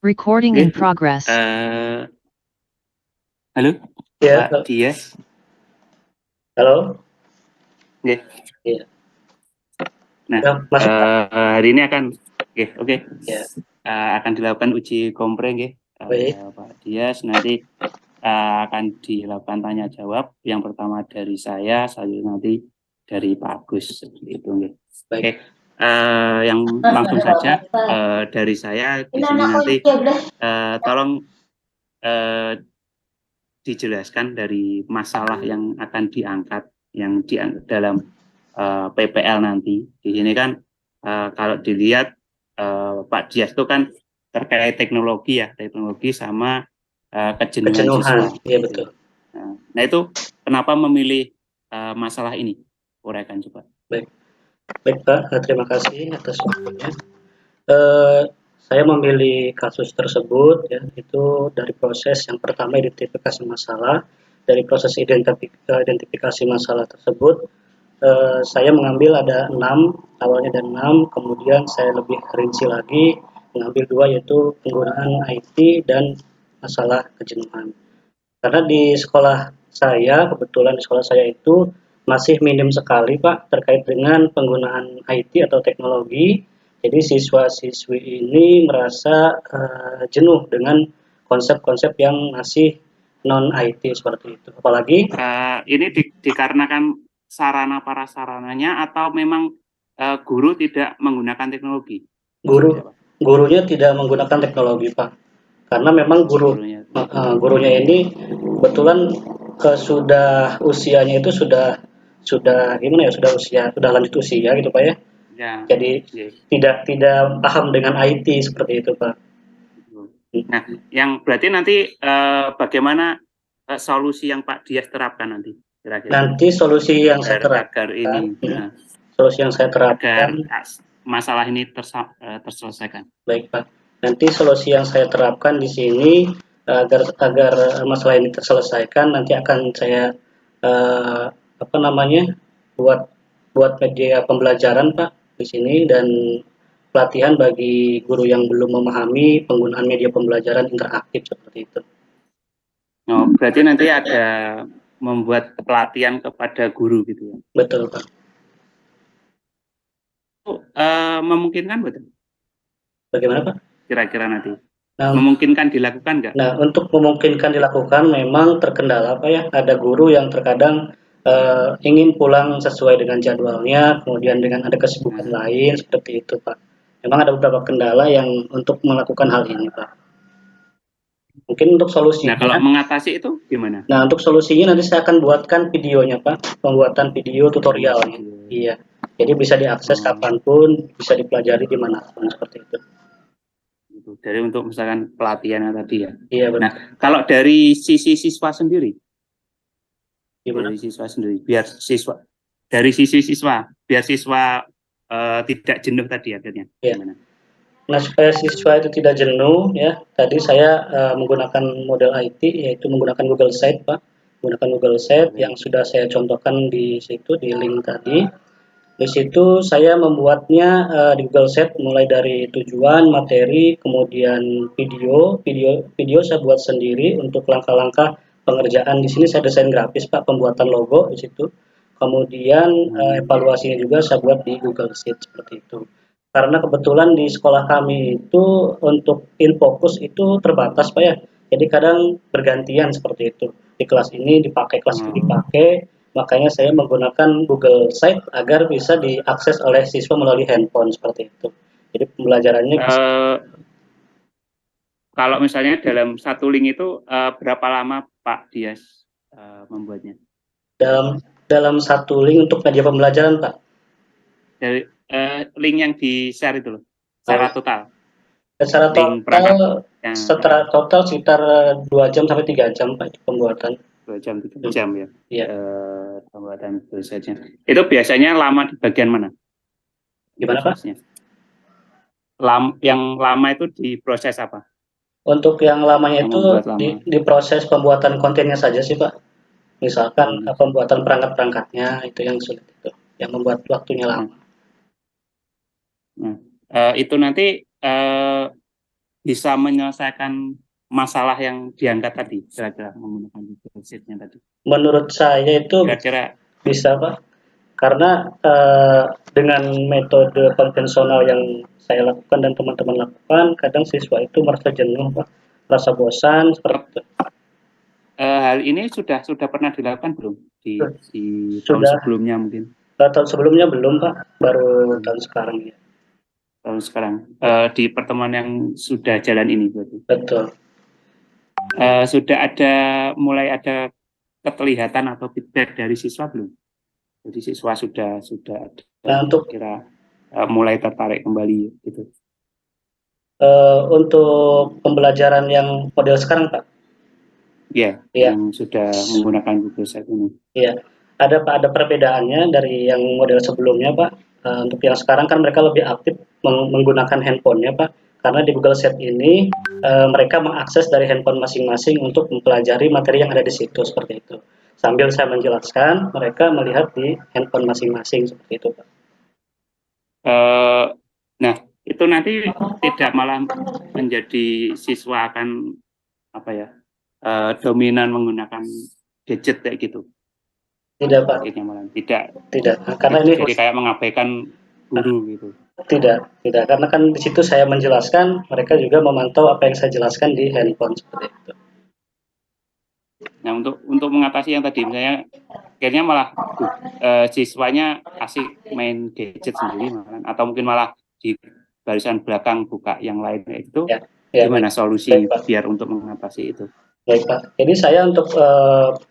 Recording in Oke, progress. halo, Ya, Pak Dias. halo. Oke. Iya. Nah, Ya, masuk, Pak. hari ini akan, oke, Ya, akan dilakukan uji kompre, baik. Pak Dias. Nanti akan dilakukan tanya jawab. Yang pertama dari saya nanti dari Pak Agus. Seperti itu, nggih. Baik. Oke, yang langsung saja dari saya di sini nanti tolong dijelaskan dari masalah yang akan diangkat yang dalam PPL nanti. Di sini kan kalau dilihat Pak Dias itu kan terkait teknologi sama kejenuhan siswa. Iya, betul. Nah itu kenapa memilih masalah ini? Uraikan coba. Baik, Pak. Terima kasih atas waktunya. Saya memilih kasus tersebut ya, itu dari proses yang pertama identifikasi masalah. Dari proses identifikasi masalah tersebut, saya mengambil ada 6, awalnya ada 6, kemudian saya lebih rinci lagi, mengambil 2 yaitu penggunaan IT dan masalah kejenuhan. Karena di sekolah saya, kebetulan di sekolah saya itu masih minim sekali Pak terkait dengan penggunaan IT atau teknologi. Jadi siswa-siswi ini merasa jenuh dengan konsep-konsep yang masih non IT seperti itu. Apalagi ini dikarenakan sarana prasarananya atau memang guru tidak menggunakan teknologi? gurunya tidak menggunakan teknologi Pak. Karena memang gurunya ini kebetulan sudah usianya itu sudah gimana ya, sudah lanjut usia gitu Pak ya. Ya. Jadi tidak paham dengan IT seperti itu Pak. Nah, yang berarti nanti bagaimana solusi yang Pak Dias terapkan nanti kira-kira? Nanti solusi yang saya terapkan agar ini solusi yang saya terapkan agar masalah ini terselesaikan. Baik Pak. Nanti solusi yang saya terapkan di sini agar masalah ini terselesaikan, nanti akan saya buat media pembelajaran Pak di sini, dan pelatihan bagi guru yang belum memahami penggunaan media pembelajaran interaktif seperti itu. Oh, berarti nanti ada membuat pelatihan kepada guru gitu ya? Betul Pak. Memungkinkan betul? Bagaimana Pak? Kira-kira nanti memungkinkan dilakukan nggak? Nah, untuk memungkinkan dilakukan memang terkendala Pak ya. Ada guru yang terkadang ingin pulang sesuai dengan jadwalnya, kemudian dengan ada kesibukan lain seperti itu Pak. Memang ada beberapa kendala yang untuk melakukan hal ini Pak. Mungkin untuk solusinya. Nah, kalau mengatasi itu gimana? Nah, untuk solusinya nanti saya akan buatkan videonya Pak, pembuatan video tutorialnya. Iya. Jadi bisa diakses kapanpun, bisa dipelajari dimanapun seperti itu. Dari untuk misalkan pelatihan tadi ya. Iya betul. Nah, kalau dari sisi siswa sendiri, gimana? Dari sisi siswa, biar siswa tidak jenuh tadi akhirnya. Iya. Gimana? Nah, supaya siswa itu tidak jenuh ya, tadi saya menggunakan model IT, yaitu menggunakan Google Sheet Pak, menggunakan Google Sheet yang sudah saya contohkan di situ di link tadi. Di situ saya membuatnya di Google Sheet mulai dari tujuan, materi, kemudian video saya buat sendiri untuk langkah-langkah pengerjaan. Di sini saya desain grafis Pak, pembuatan logo di situ. Kemudian evaluasinya juga saya buat di Google Sheet seperti itu. Karena kebetulan di sekolah kami itu untuk infocus itu terbatas Pak ya. Jadi kadang bergantian seperti itu. Di kelas ini dipakai, kelas ini dipakai. Makanya saya menggunakan Google Sheet agar bisa diakses oleh siswa melalui handphone seperti itu. Jadi pembelajarannya bisa. Kalau misalnya dalam satu link itu berapa lama Pak Dias membuatnya? Dalam satu link untuk media pembelajaran Pak? Dari link yang di-share itu loh, secara total. Secara total sekitar 2 jam sampai 3 jam Pak pembuatan. 2 jam 3 jam ya. Iya. Pembuatan tulisannya. Itu biasanya lama di bagian mana? Gimana Pak? Yang lama itu di proses apa? Untuk yang lamanya itu di proses pembuatan kontennya saja sih Pak. Misalkan pembuatan perangkat-perangkatnya itu yang sulit itu, yang membuat waktunya lama. Nah, itu nanti bisa menyelesaikan masalah yang diangkat tadi, kira-kira menggunakan Google Sheet-nya tadi. Menurut saya itu Kira-kira bisa Pak, karena dengan metode konvensional yang saya lakukan dan teman-teman lakukan, kadang siswa itu merasa jenuh Pak, merasa bosan seperti itu. hal ini sudah pernah dilakukan belum di tahun Sudah sebelumnya mungkin? tahun sebelumnya belum Pak, baru tahun sekarang ya. Tahun sekarang di pertemuan yang sudah jalan ini berarti. Betul. Sudah mulai ada kelihatan atau feedback dari siswa belum? Jadi siswa sudah ada Nah untuk kira mulai tertarik kembali gitu. untuk pembelajaran yang model sekarang Pak, Ya, ya, yang sudah menggunakan Google Sheet ini. ya ada perbedaannya dari yang model sebelumnya Pak. Untuk yang sekarang kan mereka lebih aktif menggunakan handphonenya Pak, karena di Google Sheet ini mereka mengakses dari handphone masing-masing untuk mempelajari materi yang ada di situ seperti itu. Sambil saya menjelaskan, mereka melihat di handphone masing-masing seperti itu Pak. Nah, itu nanti tidak malah menjadi siswa akan apa ya dominan menggunakan gadget kayak gitu. Tidak Pak. Akhirnya malah tidak. Tidak, karena ini jadi kayak mengabaikan guru gitu. Tidak, karena kan di situ saya menjelaskan, mereka juga memantau apa yang saya jelaskan di handphone seperti itu. Nah, untuk mengatasi yang tadi misalnya akhirnya malah siswanya asik main gadget sendiri malah, atau mungkin malah di barisan belakang buka yang lain itu gimana baik. solusi Baik, Pak. biar untuk mengatasi itu? Baik Pak. Jadi saya untuk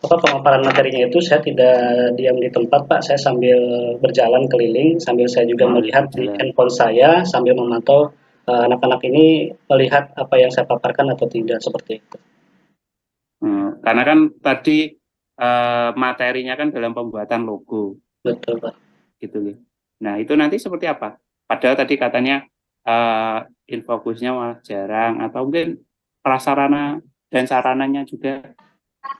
pemaparan materinya itu saya tidak diam di tempat Pak. Saya sambil berjalan keliling, sambil saya juga melihat di handphone saya sambil memantau anak-anak ini melihat apa yang saya paparkan atau tidak seperti itu. Karena kan tadi materinya kan dalam pembuatan logo. Betul Pak. Gitu ya. Nah itu nanti seperti apa? Padahal tadi katanya infokusnya malah jarang atau mungkin prasarana dan sarananya juga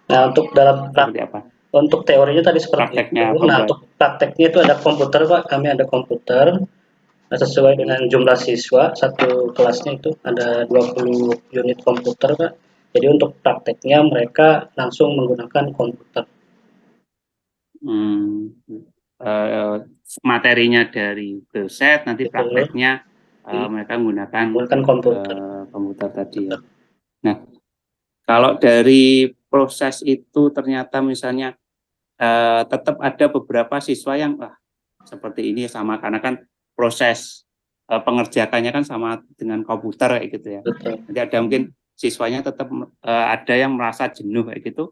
Nah untuk dalam seperti apa? untuk teorinya tadi seperti itu. Prakteknya Nah pembuat. untuk prakteknya itu ada komputer Pak. Kami ada komputer. Sesuai dengan jumlah siswa, satu kelasnya itu ada 20 unit komputer Pak. Jadi untuk prakteknya mereka langsung menggunakan komputer. Materinya dari Set, nanti Betul. prakteknya mereka menggunakan komputer tadi ya. Nah, kalau dari proses itu ternyata misalnya tetap ada beberapa siswa yang seperti ini sama, karena kan proses pengerjakannya kan sama dengan komputer kayak gitu ya. Betul. Nanti ada mungkin siswanya tetap ada yang merasa jenuh kayak gitu.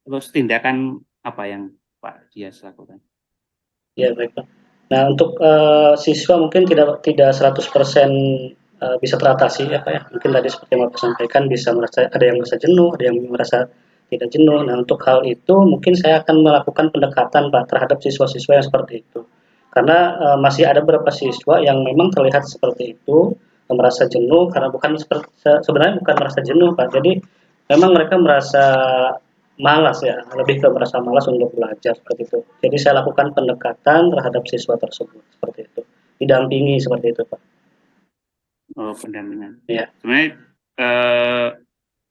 Terus tindakan apa yang Pak Dias lakukan? Ya baik Pak. Nah untuk siswa mungkin tidak 100% bisa teratasi ya Pak ya. Mungkin tadi seperti yang Bapak sampaikan bisa merasa ada yang merasa jenuh, ada yang merasa tidak jenuh. Nah untuk hal itu mungkin saya akan melakukan pendekatan Pak terhadap siswa-siswa yang seperti itu. Karena masih ada beberapa siswa yang memang terlihat seperti itu, merasa jenuh karena sebenarnya bukan merasa jenuh Pak. Jadi memang mereka merasa malas ya, lebih ke merasa malas untuk belajar seperti itu. Jadi saya lakukan pendekatan terhadap siswa tersebut seperti itu, didampingi seperti itu Pak. Oh, pendampingan. Ya. Sebenarnya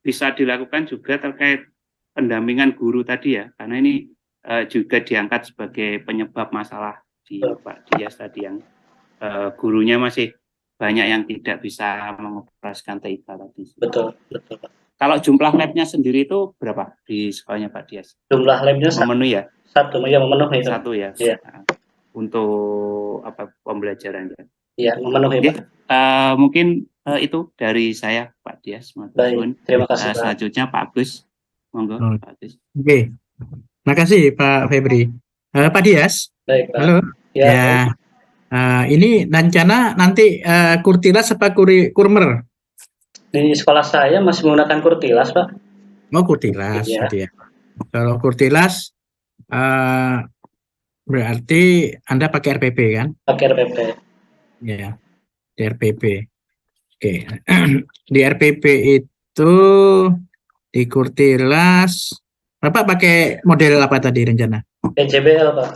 bisa dilakukan juga terkait pendampingan guru tadi ya, karena ini juga diangkat sebagai penyebab masalah di Pak Dias tadi, yang gurunya masih banyak yang tidak bisa mengoperasikan TIK tadi. Betul Pak. Kalau jumlah labnya sendiri itu berapa di sekolahnya Pak Dias? Jumlah labnya memenuhi ya? Satu ya, memenuhi. Satu ya? Ya. Untuk apa pembelajarannya? Iya, memenuhi Pak. Mungkin itu dari saya Pak Dias. Baik, terima kasih Pak. Selanjutnya Pak Agus. Monggo Pak Agus. Oke. Terima kasih Pak Febri. Pak Dias. Baik Pak. Halo. Ya. Ini rencana nanti Kurtilas apa Kurmer? Di sekolah saya masih menggunakan Kurtilas Pak. Oh Kurtilas Iya. gitu ya. Kalau Kurtilas berarti Anda pakai RPP kan? Pakai RPP. Ya, di RPP. Oke. Di RPP itu di Kurtilas Bapak pakai model apa tadi rencana? PJBL Pak.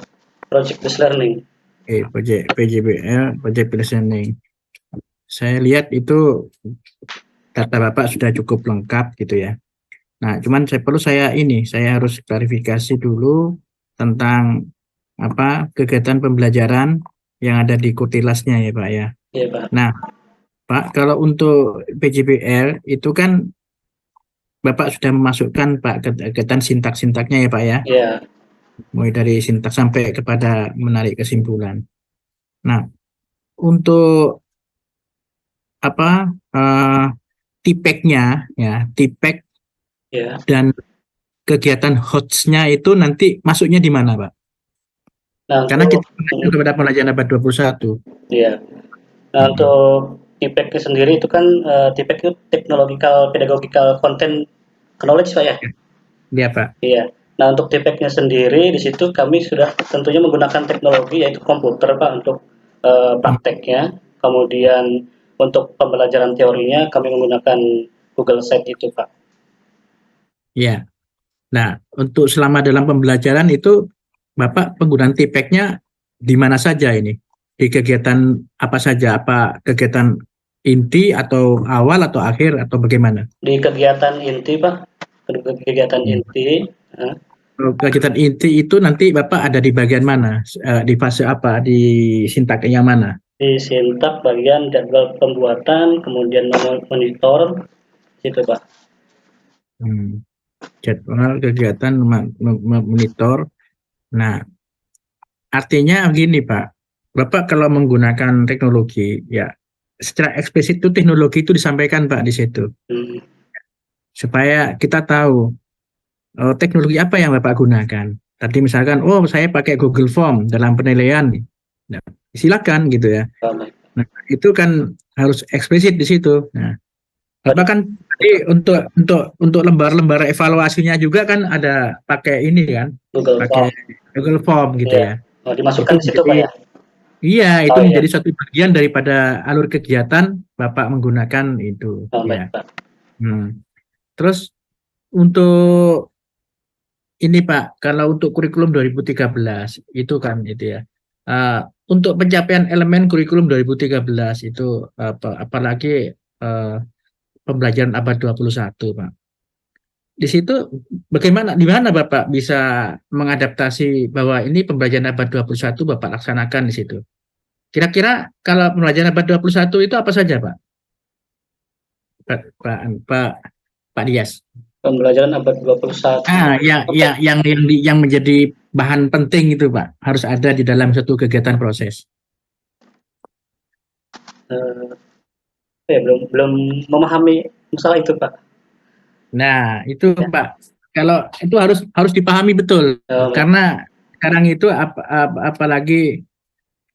Project Based Learning. PJBL, Project Based Learning. Saya lihat itu data Bapak sudah cukup lengkap gitu ya. Nah, cuman saya harus klarifikasi dulu tentang apa kegiatan pembelajaran yang ada di Kutilasnya ya Pak ya. Iya, Pak. Nah, Pak, kalau untuk PJBL itu kan Bapak sudah memasukkan Pak kegiatan sintak-sintaknya ya Pak ya, Iya, mulai dari sintak sampai kepada menarik kesimpulan. Nah, untuk apa tipeknya ya, tipek iya. dan kegiatan hotsnya itu nanti masuknya di mana Pak? Nah, Karena kita untuk mengacu kepada pelajaran abad 21. iya. Nah, Mm-mm. untuk TPEC sendiri itu kan TPEC itu Technological Pedagogical Content Knowledge Pak ya? Iya Pak. Iya. Nah, untuk TPEC-nya sendiri di situ kami sudah tentunya menggunakan teknologi yaitu komputer Pak untuk prakteknya. Kemudian untuk pembelajaran teorinya kami menggunakan Google Sites itu Pak. Iya. Nah, untuk selama dalam pembelajaran itu Bapak penggunaan tipeknya di mana saja ini? Di kegiatan apa saja? Apa kegiatan inti atau awal atau akhir atau bagaimana? Di kegiatan inti Pak, kegiatan Ya. inti eh, Kalau kegiatan inti itu nanti Bapak ada di bagian mana? Di fase apa? Di sintak yang mana? di sintak bagian jadwal pembuatan, kemudian monitor, gitu Pak. Hmm, Jadwal kegiatan monitor. Nah, artinya gini Pak, Bapak kalau menggunakan teknologi, ya secara eksplisit itu teknologi itu disampaikan Pak di situ, Hmm, supaya kita tahu teknologi apa yang Bapak gunakan. Tadi misalkan, oh saya pakai Google Form dalam penilaian, nah, silakan gitu ya. baik. Nah, itu kan harus eksplisit di situ. Nah, Bapak Tadi kan tadi untuk lembar-lembar evaluasinya juga kan ada pakai ini kan, Google pakai Form, Google Form gitu ya. ya. Oh, Itu dimasukkan di situ Pak menjadi ya? Iya, itu Oh ya, menjadi suatu bagian daripada alur kegiatan Bapak menggunakan itu, oh, baik ya. Pak. Terus untuk ini Pak, kalau untuk kurikulum 2013 itu kan itu ya. Eh, untuk pencapaian elemen kurikulum 2013 itu apalagi pembelajaran abad 21 Pak. Di situ bagaimana di mana Bapak bisa mengadaptasi bahwa ini pembelajaran abad 21 Bapak laksanakan di situ? Kira-kira kalau pembelajaran abad 21 itu apa saja, Pak? Pak Pak Pak, Pak Dias. Pembelajaran abad 21. Apa ya? Yang menjadi bahan penting itu, Pak, harus ada di dalam satu kegiatan proses. Eh, ya belum belum memahami masalah itu Pak. Nah, itu Ya, Pak. Kalau itu harus dipahami betul baik. karena sekarang itu apalagi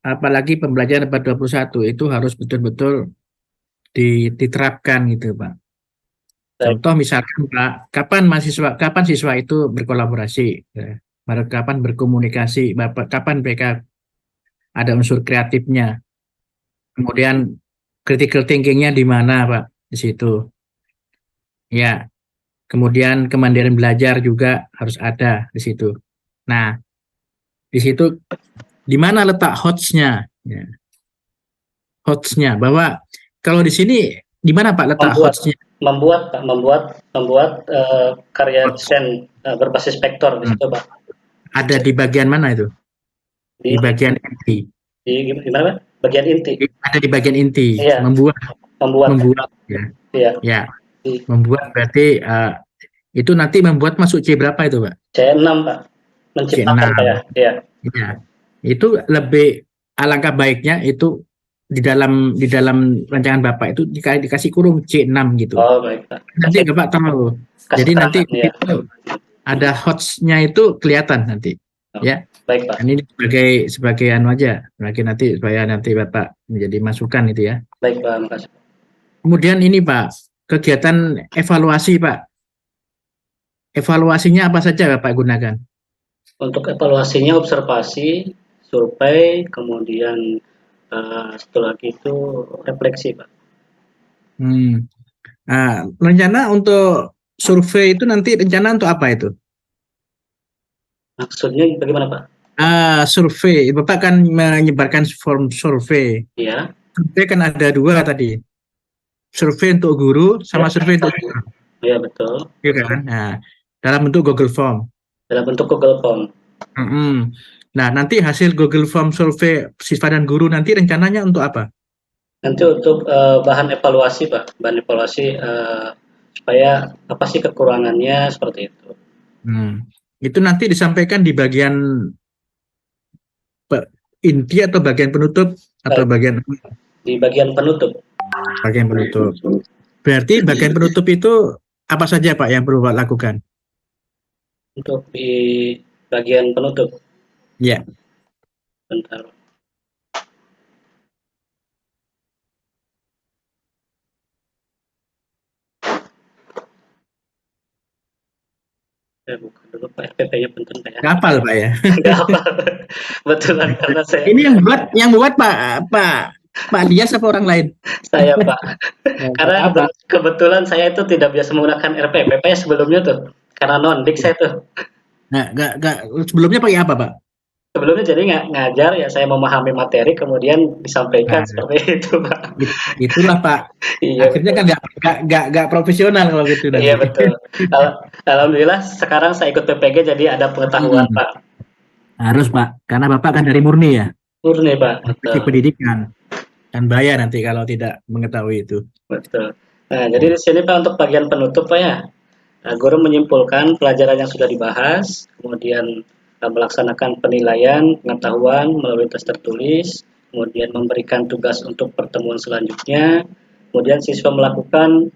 apalagi pembelajaran abad 21 itu harus betul-betul diterapkan gitu, Pak. Baik. Contoh misalkan Pak, kapan siswa itu berkolaborasi, ya. Kapan berkomunikasi, kapan mereka ada unsur kreatifnya, kemudian critical thinkingnya di mana Pak, di situ. Ya, kemudian kemandirian belajar juga harus ada di situ. Nah, di situ di mana letak hotsnya, ya, hotsnya bahwa kalau di sini di mana Pak letak Membuat hotsnya? membuat Pak, membuat karya Hots. desain berbasis vektor di Hmm. situ Pak. Ada di bagian mana itu? Di Di bagian inti. gimana Pak? Bagian inti. Ada di bagian inti, Iya, membuat membuat ya. iya Ya, di membuat berarti itu nanti membuat masuk C berapa itu, Pak? C6 Pak. Menciptakan Pak ya. C6. Iya. Ya. Itu lebih alangkah baiknya itu di dalam rancangan Bapak itu dikasih kurung C6 gitu. Oh, baik Pak. Nanti Bapak tahu. Kasih Jadi nanti keterangan ya. itu ada hotsnya itu kelihatan nanti. Oh, Ya. baik Pak. Ini sebagai anu aja, lagi nanti supaya nanti Bapak menjadi masukan itu ya. Baik Pak, makasih. Kemudian ini Pak, kegiatan evaluasi Pak. Evaluasinya apa saja Bapak gunakan? Untuk evaluasinya observasi, survei, kemudian setelah itu refleksi Pak. Hmm. Nah, rencana untuk survei itu nanti rencana untuk apa itu? Maksudnya bagaimana Pak? Survei, Bapak kan menyebarkan form survei. Ya, Survei kan ada dua tadi. survei untuk guru sama Ya. survei untuk siswa, Iya betul. ya kan? Nah, dalam bentuk Google Form. Dalam bentuk Google Form. Mm-mm. Nah, nanti hasil Google Form survei siswa dan guru nanti rencananya untuk apa? Nanti untuk bahan evaluasi Pak, bahan evaluasi supaya apa sih kekurangannya seperti itu. Itu nanti disampaikan di bagian inti atau bagian penutup atau bagian Di bagian penutup. penutup. Berarti bagian penutup itu apa saja Pak yang perlu Pak lakukan? Untuk di bagian penutup. Ya, Bentar. Saya buka dulu Pak RPP-nya bentar Pak ya. kapal Pak ya. Nggak apa. Betulan karena Ini yang buat Pak Dias apa orang lain? saya Pak. Ya, nggak Karena apa-apa. kebetulan saya itu tidak biasa menggunakan RPP sebelumnya tuh. Karena non-dik saya tuh. Nggak, sebelumnya pakai apa Pak? Sebelumnya jadi ngajar ya saya memahami materi kemudian disampaikan Nah, seperti itu Pak. itulah Pak. Iya Akhirnya betul. kan nggak profesional kalau gitu Iya nanti. betul. Alhamdulillah sekarang saya ikut PPG jadi ada pengetahuan Hmm, Pak. harus Pak, karena Bapak kan dari murni ya, Murni Pak. profesi Betul. pendidikan, kan bahaya nanti kalau tidak mengetahui itu. Betul. Nah, jadi di sini Pak untuk bagian penutup Pak ya. Guru menyimpulkan pelajaran yang sudah dibahas, kemudian melaksanakan penilaian pengetahuan melalui tes tertulis, kemudian memberikan tugas untuk pertemuan selanjutnya, kemudian siswa melakukan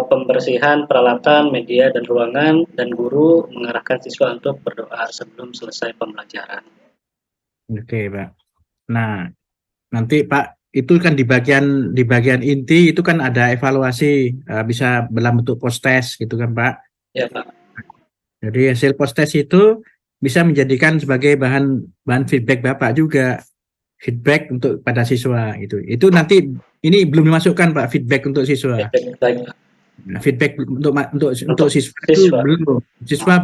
pembersihan peralatan, media, dan ruangan, dan guru mengarahkan siswa untuk berdoa sebelum selesai pembelajaran. Oke Pak. Nah, nanti Pak itu kan di bagian inti itu kan ada evaluasi, bisa dalam bentuk post test gitu kan Pak. Ya Pak, Jadi hasil post test itu bisa menjadikan sebagai bahan bahan feedback Bapak juga, feedback untuk pada siswa itu. Itu nanti ini belum dimasukkan Pak feedback untuk siswa. feedback baik Pak. Nah, feedback untuk Untuk siswa itu siswa.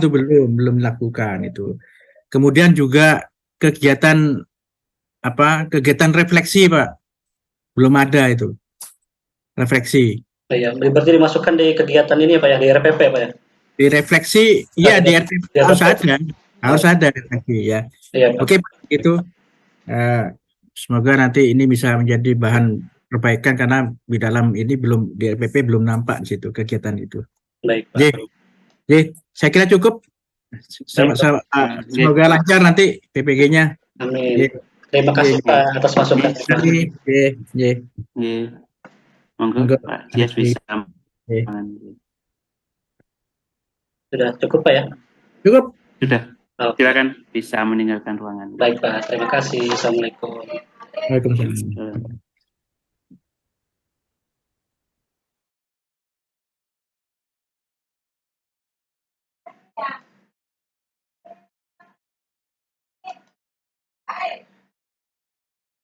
belum dilakukan itu. Kemudian juga kegiatan kegiatan refleksi Pak, belum ada itu refleksi. Ya, berarti dimasukkan di kegiatan ini ya Pak ya, di RPP Pak ya? Di refleksi, iya di RPP Di RPP. harus Oh, ada refleksi ya. iya Pak. Oke Pak, itu semoga nanti ini bisa menjadi bahan perbaikan karena di dalam ini di RPP belum nampak di situ kegiatan itu. Baik Pak. Jadi, saya kira cukup. Baik Pak. Semoga lancar nanti PPG-nya. Amin. Terima kasih Pak atas masukannya Pak. Monggo Monggo. Pak Dias bisa. Sudah cukup Pak ya? Cukup. Sudah, Oke. silakan bisa meninggalkan ruangan. Baik Pak, terima kasih. Assalamualaikum. Waalaikumsalam.